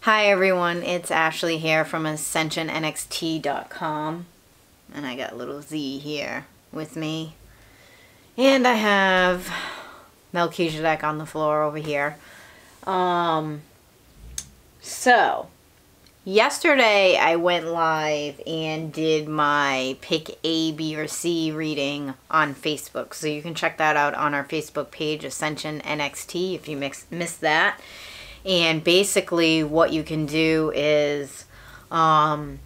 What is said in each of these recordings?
Hi everyone, it's Ashley here from AscensionNXT.com, and I got a little Z here with me, and I have Melchizedek on the floor over here. So yesterday I went live and did my pick A, B, or C reading on Facebook, so you can check that out on our Facebook page, Ascension NXT, if you missed that. And basically what you can do is you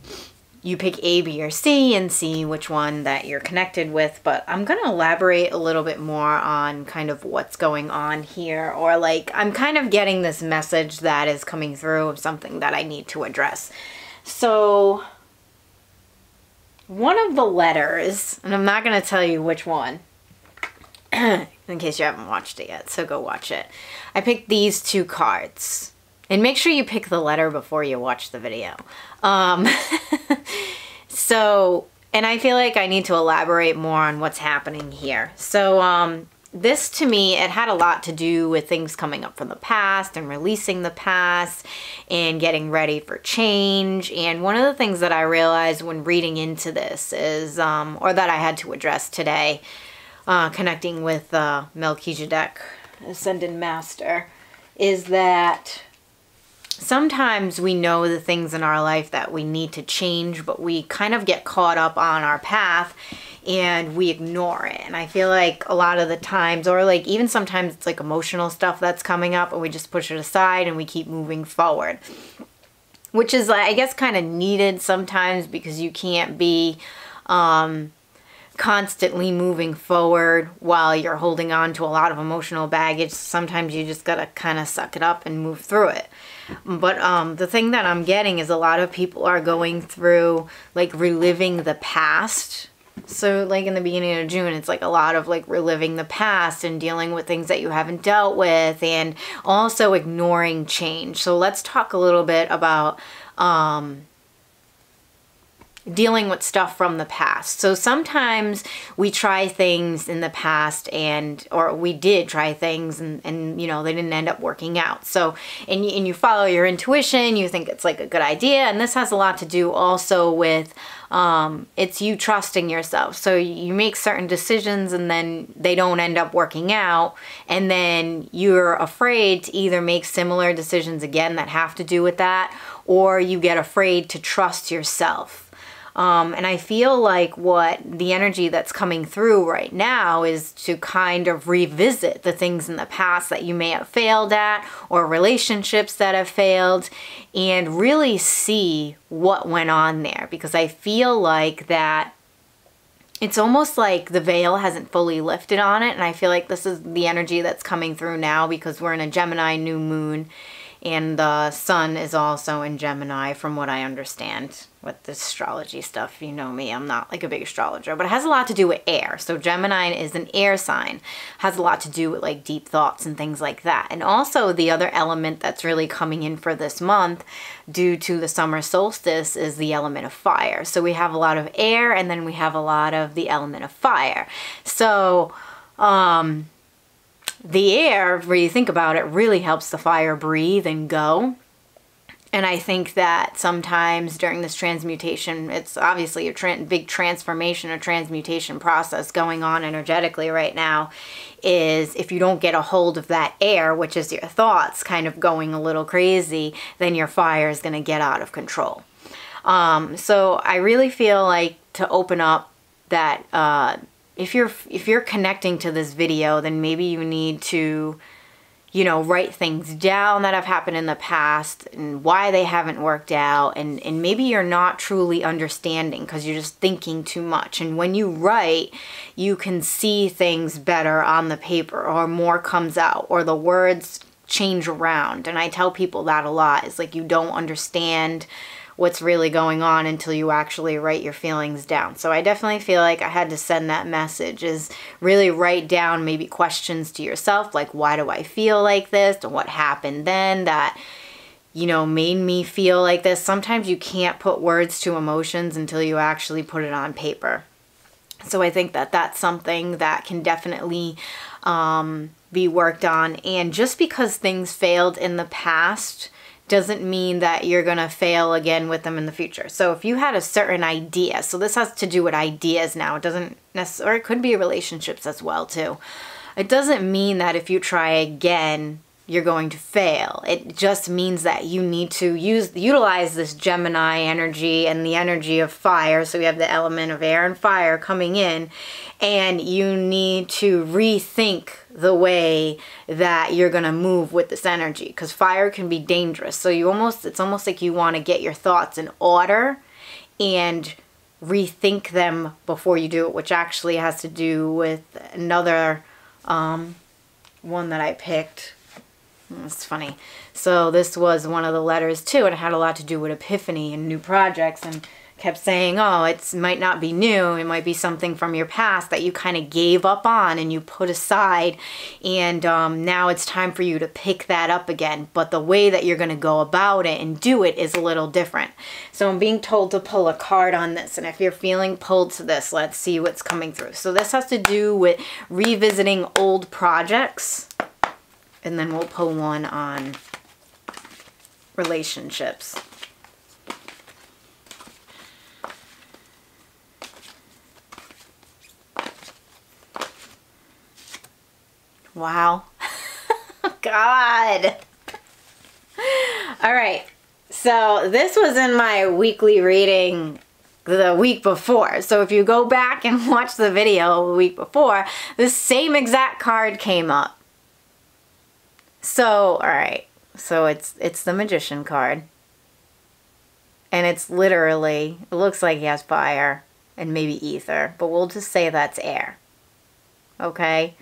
pick A, B, or C and see which one that you're connected with. But I'm going to elaborate a little bit more on kind of what's going on here. Or like I'm kind of getting this message that is coming through of something that I need to address. So one of the letters, and I'm not going to tell you which one, in case you haven't watched it yet, so go watch it. I picked these two cards. And make sure you pick the letter before you watch the video. So, and I feel like I need to elaborate more on what's happening here. So, this to me, it had a lot to do with things coming up from the past and releasing the past and getting ready for change. And one of the things that I realized when reading into this is, or that I had to address today, connecting with Melchizedek, Ascended Master, is that sometimes we know the things in our life that we need to change, but we kind of get caught up on our path and we ignore it. And I feel like a lot of the times, or like even sometimes it's like emotional stuff that's coming up and we just push it aside and we keep moving forward. Which is, I guess, kind of needed sometimes, because you can't be constantly moving forward while you're holding on to a lot of emotional baggage. Sometimes you just gotta kind of suck it up and move through it. But the thing that I'm getting is a lot of people are going through like reliving the past. So like in the beginning of June, it's like a lot of like reliving the past and dealing with things that you haven't dealt with, and also ignoring change. So let's talk a little bit about dealing with stuff from the past. So sometimes we try things in the past or we did try things and you know, they didn't end up working out. So, and you follow your intuition, you think it's like a good idea. And this has a lot to do also with, it's you trusting yourself. So you make certain decisions and then they don't end up working out. And then you're afraid to either make similar decisions again that have to do with that, or you get afraid to trust yourself. And I feel like what the energy that's coming through right now is to kind of revisit the things in the past that you may have failed at, or relationships that have failed, and really see what went on there. Because I feel like that it's almost like the veil hasn't fully lifted on it. And I feel like this is the energy that's coming through now, because we're in a Gemini new moon. And the sun is also in Gemini, from what I understand with the astrology stuff. You know me, I'm not like a big astrologer, but it has a lot to do with air. So Gemini is an air sign, has a lot to do with like deep thoughts and things like that. And also the other element that's really coming in for this month due to the summer solstice is the element of fire. So we have a lot of air, and then we have a lot of the element of fire. So, the air, where you think about it, really helps the fire breathe and go. And I think that sometimes during this transmutation, it's obviously a big transformation or transmutation process going on energetically right now, is if you don't get a hold of that air, which is your thoughts kind of going a little crazy, then your fire is going to get out of control. So I really feel like to open up that if you're connecting to this video, then maybe you need to, you know, write things down that have happened in the past and why they haven't worked out. And maybe you're not truly understanding because you're just thinking too much. And when you write, you can see things better on the paper, or more comes out, or the words change around. And I tell people that a lot. It's like you don't understand what's really going on until you actually write your feelings down. So I definitely feel like I had to send that message, is really write down maybe questions to yourself, like why do I feel like this, and what happened then that, you know, made me feel like this. Sometimes you can't put words to emotions until you actually put it on paper. So I think that that's something that can definitely be worked on. And just because things failed in the past doesn't mean that you're going to fail again with them in the future. So if you had a certain idea, so this has to do with ideas now. It doesn't necessarily, or it could be relationships as well too. It doesn't mean that if you try again, you're going to fail. It just means that you need to utilize this Gemini energy and the energy of fire. So we have the element of air and fire coming in, and you need to rethink the way that you're going to move with this energy, because fire can be dangerous. So it's almost like you want to get your thoughts in order and rethink them before you do it, which actually has to do with another one that I picked. It's funny. So this was one of the letters too, and it had a lot to do with epiphany and new projects, and kept saying, oh, it might not be new. It might be something from your past that you kind of gave up on and you put aside. And now it's time for you to pick that up again. But the way that you're going to go about it and do it is a little different. So I'm being told to pull a card on this. And if you're feeling pulled to this, let's see what's coming through. So this has to do with revisiting old projects. And then we'll pull one on relationships. Wow. God. All right. So this was in my weekly reading the week before. So if you go back and watch the video the week before, the same exact card came up. So, all right, so it's the Magician card, and it's literally, it looks like he has fire and maybe ether, but we'll just say that's air, okay?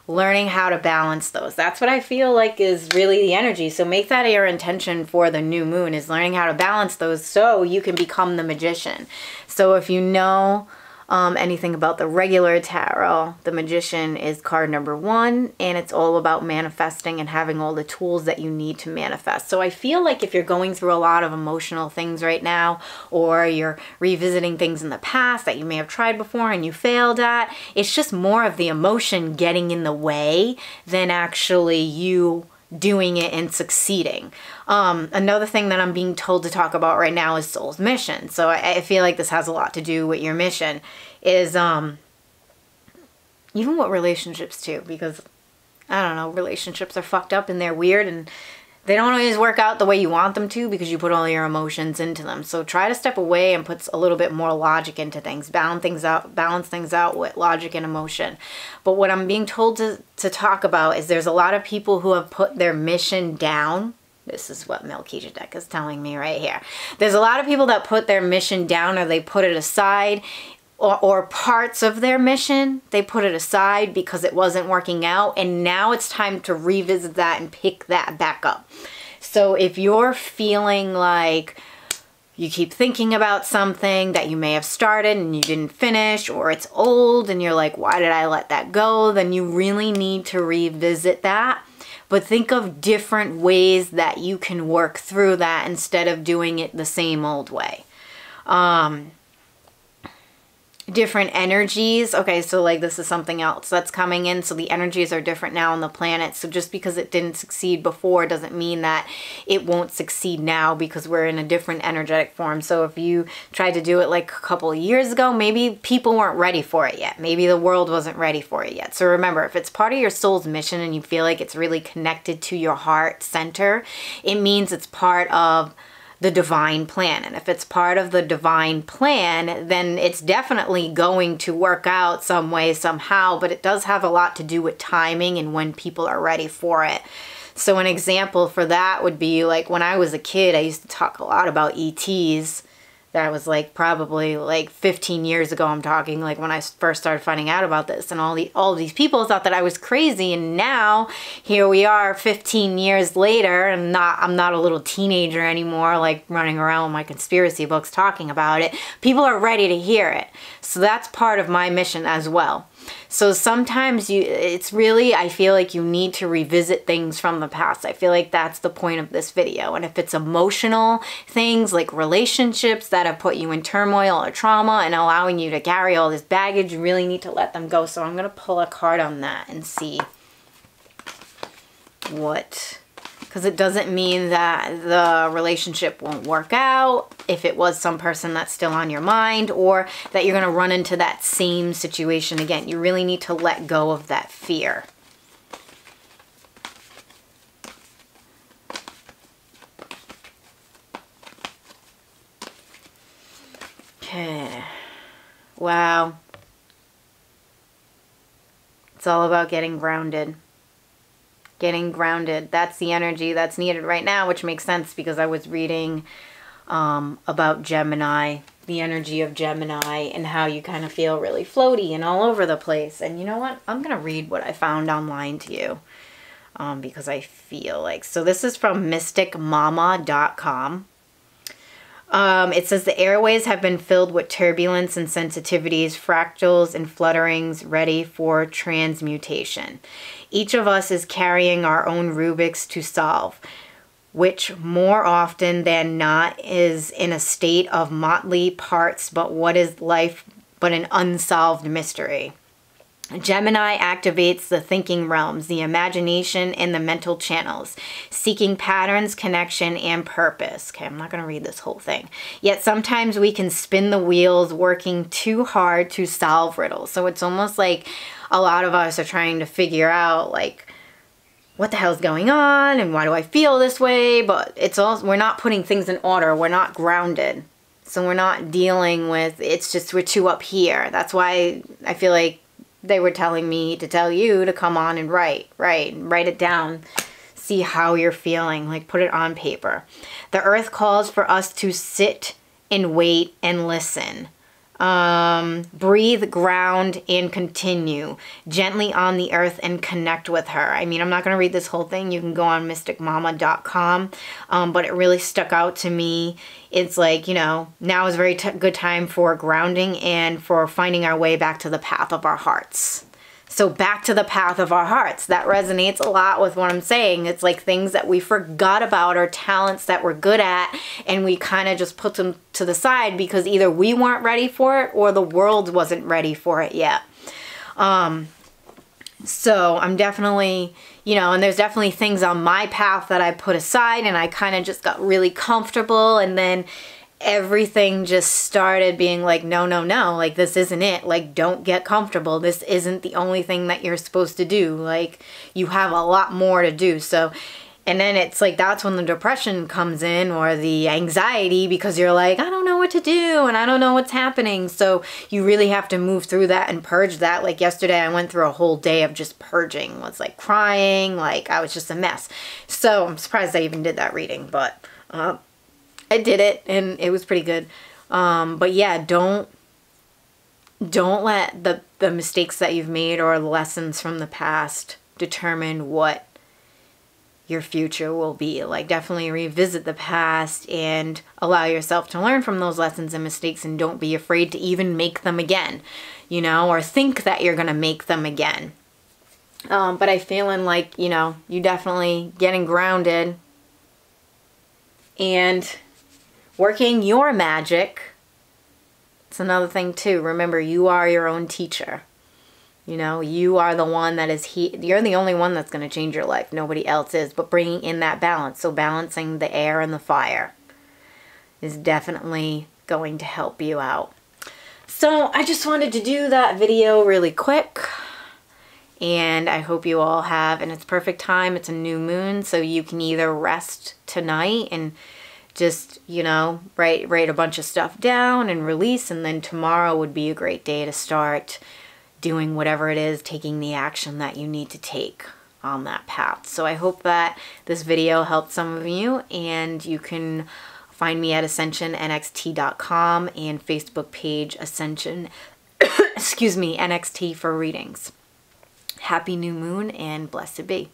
Learning how to balance those. That's what I feel like is really the energy. So make that your intention for the new moon, is learning how to balance those so you can become the magician. So if you know anything about the regular tarot, the Magician is card number 1, and it's all about manifesting and having all the tools that you need to manifest. So I feel like if you're going through a lot of emotional things right now, or you're revisiting things in the past that you may have tried before and you failed at, it's just more of the emotion getting in the way than actually you doing it and succeeding. Another thing that I'm being told to talk about right now is soul's mission. So I feel like this has a lot to do with your mission, is even with relationships too, because I don't know, relationships are fucked up and they're weird and they don't always work out the way you want them to because you put all your emotions into them. So try to step away and put a little bit more logic into things. Balance things out with logic and emotion. But what I'm being told to talk about is there's a lot of people who have put their mission down. This is what Melchizedek is telling me right here. There's a lot of people that put their mission down, or they put it aside, or parts of their mission, they put it aside because it wasn't working out, and now it's time to revisit that and pick that back up. So if you're feeling like you keep thinking about something that you may have started and you didn't finish, or it's old and you're like, why did I let that go? Then you really need to revisit that. But think of different ways that you can work through that instead of doing it the same old way. Different energies. Okay, so like this is something else that's coming in. So the energies are different now on the planet. So just because it didn't succeed before doesn't mean that it won't succeed now, because we're in a different energetic form. So if you tried to do it like a couple of years ago, maybe people weren't ready for it yet. Maybe the world wasn't ready for it yet. So remember, if it's part of your soul's mission and you feel like it's really connected to your heart center, it means it's part of the divine plan. And if it's part of the divine plan, then it's definitely going to work out some way, somehow, but it does have a lot to do with timing and when people are ready for it. So an example for that would be like when I was a kid, I used to talk a lot about ETs. That was like probably like 15 years ago. I'm talking like when I first started finding out about this, and all of these people thought that I was crazy. And now here we are 15 years later, and I'm not a little teenager anymore, like running around with my conspiracy books talking about it. People are ready to hear it. So that's part of my mission as well. So sometimes it's really, I feel like you need to revisit things from the past. I feel like that's the point of this video. And if it's emotional things like relationships that have put you in turmoil or trauma and allowing you to carry all this baggage, you really need to let them go. So I'm going to pull a card on that and see what, because because it doesn't mean that the relationship won't work out if it was some person that's still on your mind, or that you're going to run into that same situation again. You really need to let go of that fear. Okay. Wow. It's all about getting grounded. Getting grounded. That's the energy that's needed right now, which makes sense because I was reading about Gemini, the energy of Gemini, and how you kind of feel really floaty and all over the place. And you know what? I'm going to read what I found online to you because I feel like... So this is from mysticmama.com. It says the airways have been filled with turbulence and sensitivities, fractals and flutterings ready for transmutation. Each of us is carrying our own Rubik's to solve, which more often than not is in a state of motley parts, but what is life but an unsolved mystery. Gemini activates the thinking realms, the imagination, and the mental channels, seeking patterns, connection, and purpose. Okay, I'm not going to read this whole thing. Yet sometimes we can spin the wheels working too hard to solve riddles. So it's almost like a lot of us are trying to figure out, like, what the hell's going on and why do I feel this way? But it's all, we're not putting things in order. We're not grounded. So we're not dealing with, it's just we're too up here. That's why I feel like they were telling me to tell you to come on and write it down. See how you're feeling, like put it on paper. The earth calls for us to sit and wait and listen. Breathe, ground, and continue gently on the earth and connect with her. I mean, I'm not going to read this whole thing. You can go on mysticmama.com. But it really stuck out to me. It's like, you know, now is a very good time for grounding and for finding our way back to the path of our hearts. So back to the path of our hearts. That resonates a lot with what I'm saying. It's like things that we forgot about or talents that we're good at, and we kind of just put them to the side because either we weren't ready for it or the world wasn't ready for it yet. So I'm definitely, you know, and there's definitely things on my path that I put aside, and I kind of just got really comfortable, and then everything just started being like, no, no, no, like this isn't it. Like, don't get comfortable. This isn't the only thing that you're supposed to do. Like, you have a lot more to do. So, and then it's like, that's when the depression comes in, or the anxiety, because you're like, I don't know what to do and I don't know what's happening. So you really have to move through that and purge that. Like yesterday, I went through a whole day of just purging. I was like crying, like I was just a mess. So I'm surprised I even did that reading, but I did it and it was pretty good. But yeah, don't let the mistakes that you've made or the lessons from the past determine what your future will be. Like, definitely revisit the past and allow yourself to learn from those lessons and mistakes, and don't be afraid to even make them again, you know, or think that you're gonna make them again. But I feeling like, you know, you definitely getting grounded and working your magic. It's another thing too. Remember, you are your own teacher. You know, you are the one that is you're the only one that's going to change your life. Nobody else is. But bringing in that balance, so balancing the air and the fire, is definitely going to help you out. So I just wanted to do that video really quick. And I hope you all have, and it's perfect time. It's a new moon, so you can either rest tonight and just, you know, write a bunch of stuff down and release, and then tomorrow would be a great day to start doing whatever it is, taking the action that you need to take on that path. So I hope that this video helped some of you, and you can find me at ascensionnxt.com and Facebook page Ascension, excuse me, NXT for readings. Happy new moon and blessed be.